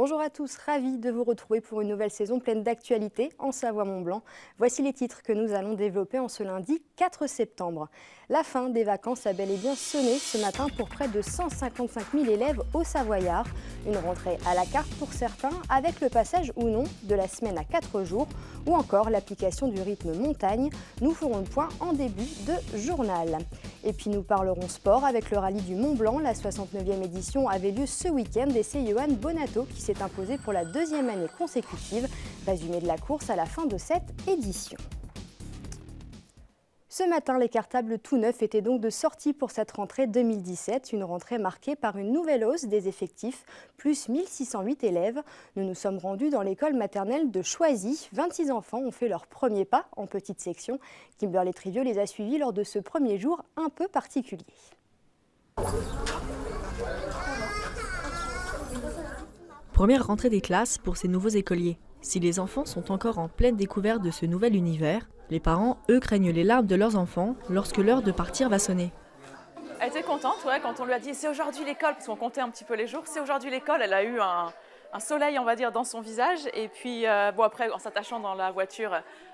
Bonjour à tous, ravi de vous retrouver pour une nouvelle saison pleine d'actualités en Savoie-Mont-Blanc. Voici les titres que nous allons développer en ce lundi 4 septembre. La fin des vacances a bel et bien sonné ce matin pour près de 155 000 élèves au Savoyard. Une rentrée à la carte pour certains, avec le passage ou non de la semaine à 4 jours, ou encore l'application du rythme montagne. Nous ferons le point en début de journal. Et puis nous parlerons sport avec le rallye du Mont-Blanc. La 69e édition avait lieu ce week-end et c'est Johan Bonato qui s'est imposé pour la deuxième année consécutive. Résumé de la course à la fin de cette édition. Ce matin, les cartables tout neufs étaient donc de sortie pour cette rentrée 2017, une rentrée marquée par une nouvelle hausse des effectifs, plus 1608 élèves. Nous nous sommes rendus dans l'école maternelle de Choisy. 26 enfants ont fait leur premier pas en petite section. Kimberly Trivieux les a suivis lors de ce premier jour un peu particulier. Première rentrée des classes pour ces nouveaux écoliers. Si les enfants sont encore en pleine découverte de ce nouvel univers, les parents, eux, craignent les larmes de leurs enfants lorsque l'heure de partir va sonner. Elle était contente, ouais, quand on lui a dit c'est aujourd'hui l'école, parce qu'on comptait un petit peu les jours, c'est aujourd'hui l'école. Elle a eu un soleil, on va dire, dans son visage. Et puis, après, en s'attachant dans la voiture,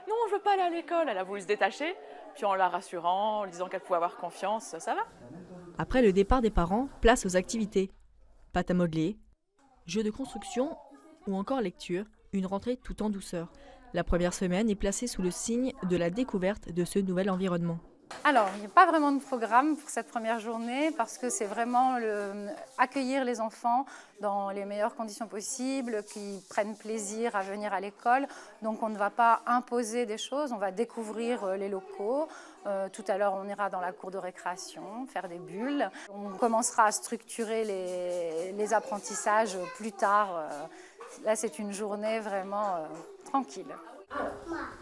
non, je veux pas aller à l'école. Elle a voulu se détacher. Puis en la rassurant, en lui disant qu'elle pouvait avoir confiance, ça va. Après le départ des parents, place aux activités. Pâte à modeler, jeux de construction ou encore lecture, une rentrée tout en douceur. La première semaine est placée sous le signe de la découverte de ce nouvel environnement. Alors, il n'y a pas vraiment de programme pour cette première journée parce que c'est vraiment accueillir les enfants dans les meilleures conditions possibles, qu'ils prennent plaisir à venir à l'école. Donc, on ne va pas imposer des choses, on va découvrir les locaux. Tout à l'heure, on ira dans la cour de récréation, faire des bulles. On commencera à structurer les apprentissages plus tard. Là, c'est une journée vraiment tranquille. Alors,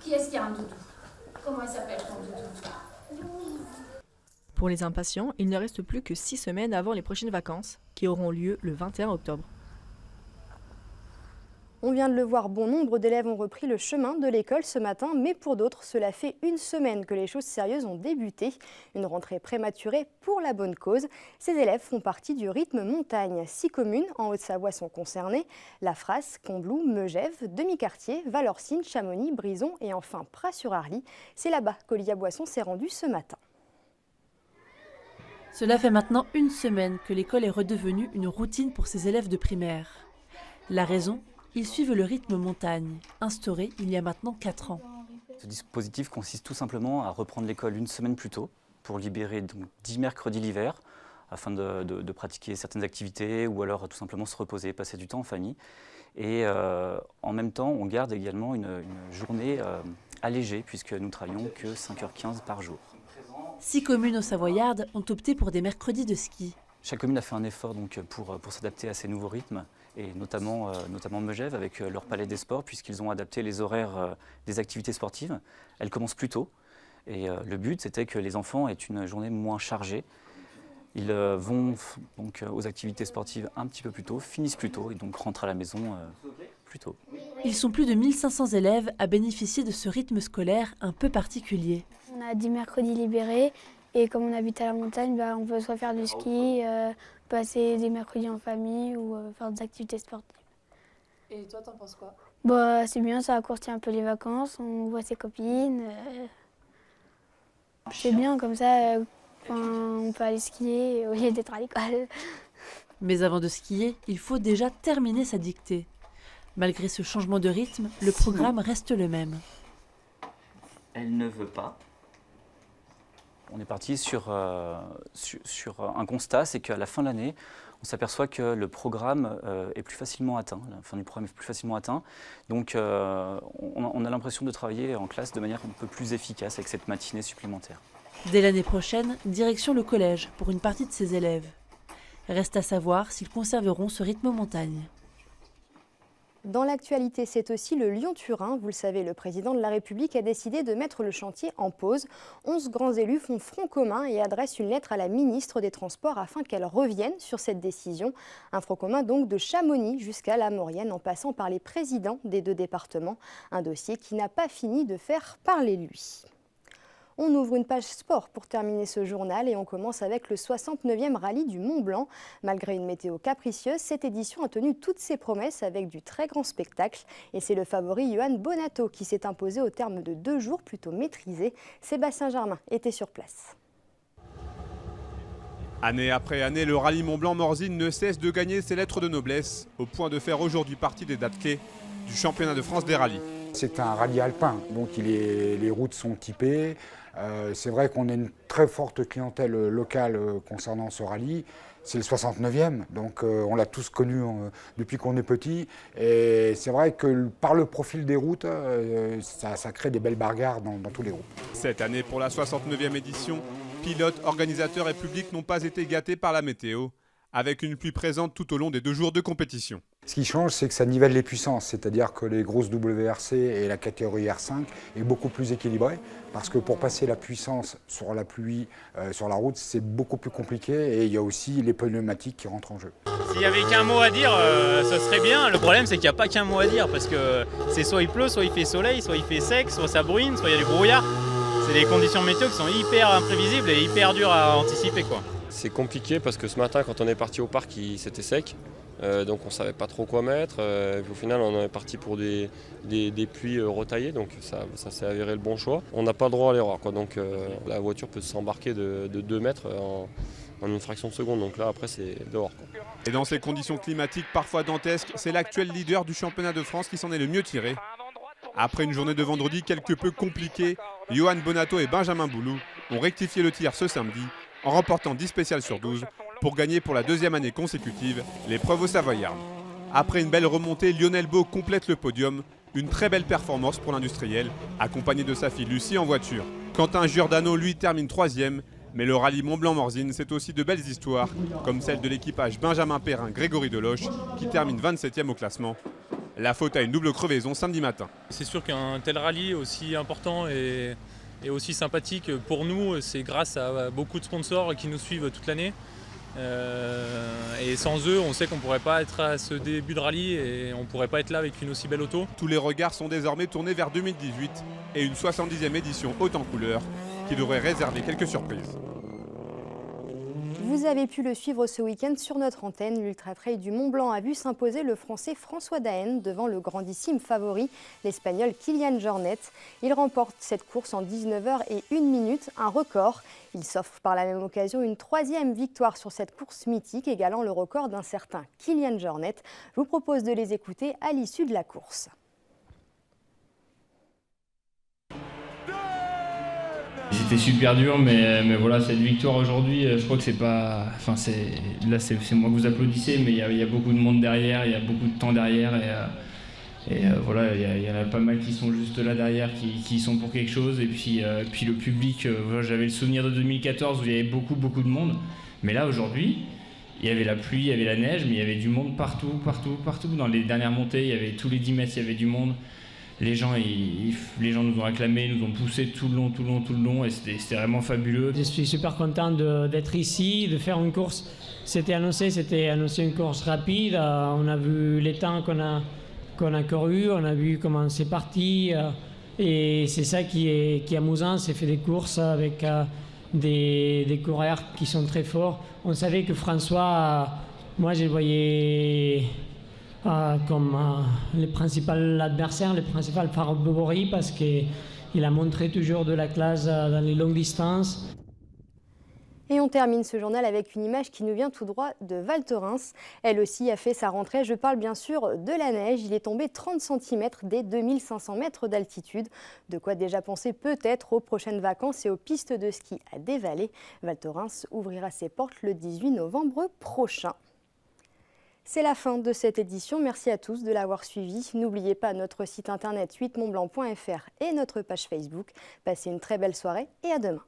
qui est-ce qui a un doudou? Comment il s'appelle ton doudou? Pour les impatients, il ne reste plus que 6 semaines avant les prochaines vacances, qui auront lieu le 21 octobre. On vient de le voir, bon nombre d'élèves ont repris le chemin de l'école ce matin, mais pour d'autres, cela fait une semaine que les choses sérieuses ont débuté. Une rentrée prématurée pour la bonne cause. Ces élèves font partie du rythme montagne. 6 communes en Haute-Savoie sont concernées. La Frasse, Combloux, Megève, Demi-Quartier, Valorcine, Chamonix, Brison et enfin Pras-sur-Arly. C'est là-bas qu'Olivia Boisson s'est rendue ce matin. Cela fait maintenant une semaine que l'école est redevenue une routine pour ces élèves de primaire. La raison ? Ils suivent le rythme montagne, instauré il y a maintenant 4 ans. Ce dispositif consiste tout simplement à reprendre l'école une semaine plus tôt pour libérer donc 10 mercredis l'hiver afin de pratiquer certaines activités ou alors tout simplement se reposer, passer du temps en famille. Et en même temps, on garde également une journée allégée puisque nous travaillons que 5h15 par jour. 6 communes au Savoyard ont opté pour des mercredis de ski. Chaque commune a fait un effort donc, pour s'adapter à ces nouveaux rythmes, et notamment Megève avec leur palais des sports, puisqu'ils ont adapté les horaires des activités sportives. Elles commencent plus tôt, et le but c'était que les enfants aient une journée moins chargée. Ils vont donc aux activités sportives un petit peu plus tôt, finissent plus tôt, et donc rentrent à la maison plus tôt. Ils sont plus de 1500 élèves à bénéficier de ce rythme scolaire un peu particulier. On a 10 mercredis libérés. Et comme on habite à la montagne, on peut soit faire du ski, passer des mercredis en famille ou faire des activités sportives. Et toi, t'en penses quoi? C'est bien, ça raccourcit un peu les vacances, on voit ses copines. C'est bien, comme ça, on peut aller skier au lieu d'être à l'école. Mais avant de skier, il faut déjà terminer sa dictée. Malgré ce changement de rythme, le programme reste le même. Elle ne veut pas. On est parti sur un constat, c'est qu'à la fin de l'année, on s'aperçoit que le programme est plus facilement atteint, la fin du programme est plus facilement atteint. Donc on a l'impression de travailler en classe de manière un peu plus efficace avec cette matinée supplémentaire. Dès l'année prochaine, direction le collège pour une partie de ses élèves. Reste à savoir s'ils conserveront ce rythme montagne. Dans l'actualité, c'est aussi le Lyon-Turin. Vous le savez, le président de la République a décidé de mettre le chantier en pause. 11 grands élus font front commun et adressent une lettre à la ministre des Transports afin qu'elle revienne sur cette décision. Un front commun donc de Chamonix jusqu'à la Maurienne en passant par les présidents des 2 départements. Un dossier qui n'a pas fini de faire parler de lui. On ouvre une page sport pour terminer ce journal et on commence avec le 69e rallye du Mont Blanc. Malgré une météo capricieuse, cette édition a tenu toutes ses promesses avec du très grand spectacle. Et c'est le favori Johan Bonato qui s'est imposé au terme de 2 jours plutôt maîtrisés. Sébastien Germain était sur place. Année après année, le rallye Mont-Blanc-Morzine ne cesse de gagner ses lettres de noblesse, au point de faire aujourd'hui partie des dates clés du championnat de France des rallyes. C'est un rallye alpin, donc les routes sont typées. C'est vrai qu'on a une très forte clientèle locale concernant ce rallye. C'est le 69e, donc on l'a tous connu depuis qu'on est petit. Et c'est vrai que par le profil des routes, ça crée des belles bagarres dans tous les groupes. Cette année, pour la 69e édition, pilotes, organisateurs et public n'ont pas été gâtés par la météo, avec une pluie présente tout au long des 2 jours de compétition. Ce qui change, c'est que ça nivelle les puissances, c'est-à-dire que les grosses WRC et la catégorie R5 est beaucoup plus équilibrée, parce que pour passer la puissance sur la pluie, sur la route, c'est beaucoup plus compliqué, et il y a aussi les pneumatiques qui rentrent en jeu. S'il n'y avait qu'un mot à dire, ça serait bien. Le problème, c'est qu'il n'y a pas qu'un mot à dire, parce que c'est soit il pleut, soit il fait soleil, soit il fait sec, soit ça bruine, soit il y a du brouillard. C'est des conditions météo qui sont hyper imprévisibles et hyper dures à anticiper, quoi. C'est compliqué parce que ce matin, quand on est parti au parc, c'était sec. Donc on ne savait pas trop quoi mettre. Au final, on est parti pour des pluies retaillées, donc ça s'est avéré le bon choix. On n'a pas le droit à l'erreur, quoi. Donc la voiture peut s'embarquer de 2 mètres en une fraction de seconde. Donc là, après, c'est dehors, quoi. Et dans ces conditions climatiques parfois dantesques, c'est l'actuel leader du championnat de France qui s'en est le mieux tiré. Après une journée de vendredi quelque peu compliquée, Johan Bonato et Benjamin Boulou ont rectifié le tir ce samedi en remportant 10 spéciales sur 12 pour gagner pour la 2e année consécutive l'épreuve au Savoyard. Après une belle remontée, Lionel Beau complète le podium. Une très belle performance pour l'industriel, accompagné de sa fille Lucie en voiture. Quentin Giordano, lui, termine 3e. Mais le rallye Mont-Blanc-Morzine, c'est aussi de belles histoires, comme celle de l'équipage Benjamin Perrin-Grégory Deloche, qui termine 27e au classement. La faute à une double crevaison samedi matin. C'est sûr qu'un tel rallye aussi important et aussi sympathique pour nous, c'est grâce à beaucoup de sponsors qui nous suivent toute l'année. Et sans eux, on sait qu'on ne pourrait pas être à ce début de rallye et on ne pourrait pas être là avec une aussi belle auto. Tous les regards sont désormais tournés vers 2018 et une 70e édition haute en couleur qui devrait réserver quelques surprises. Vous avez pu le suivre ce week-end sur notre antenne. L'Ultra Trail du Mont Blanc a vu s'imposer le Français François Daen devant le grandissime favori, l'Espagnol Kilian Jornet. Il remporte cette course en 19h01, un record. Il s'offre par la même occasion une 3e victoire sur cette course mythique, égalant le record d'un certain Kilian Jornet. Je vous propose de les écouter à l'issue de la course. C'était super dur, mais voilà, cette victoire aujourd'hui, je crois que c'est pas... Enfin, là, c'est moi que vous applaudissez, mais il y a beaucoup de monde derrière, il y a beaucoup de temps derrière, et voilà, il y en a pas mal qui sont juste là derrière, qui sont pour quelque chose, et puis le public, j'avais le souvenir de 2014 où il y avait beaucoup de monde, mais là, aujourd'hui, il y avait la pluie, il y avait la neige, mais il y avait du monde partout. Dans les dernières montées, il y avait tous les 10 mètres, il y avait du monde. Les gens nous ont acclamés, nous ont poussés tout le long, et c'était vraiment fabuleux. Je suis super content d'être ici, de faire une course. C'était annoncé une course rapide. On a vu les temps qu'on a couru, on a vu comment c'est parti. Et c'est ça qui est amusant, c'est faire des courses avec des coureurs qui sont très forts. On savait que François, moi je le voyais comme le principal adversaire, le principal favori, parce qu'il a montré toujours de la classe dans les longues distances. Et on termine ce journal avec une image qui nous vient tout droit de Val Thorens. Elle aussi a fait sa rentrée. Je parle bien sûr de la neige. Il est tombé 30 cm dès 2500 mètres d'altitude. De quoi déjà penser peut-être aux prochaines vacances et aux pistes de ski à dévaler. Val Thorens ouvrira ses portes le 18 novembre prochain. C'est la fin de cette édition. Merci à tous de l'avoir suivi. N'oubliez pas notre site internet 8montblanc.fr et notre page Facebook. Passez une très belle soirée et à demain.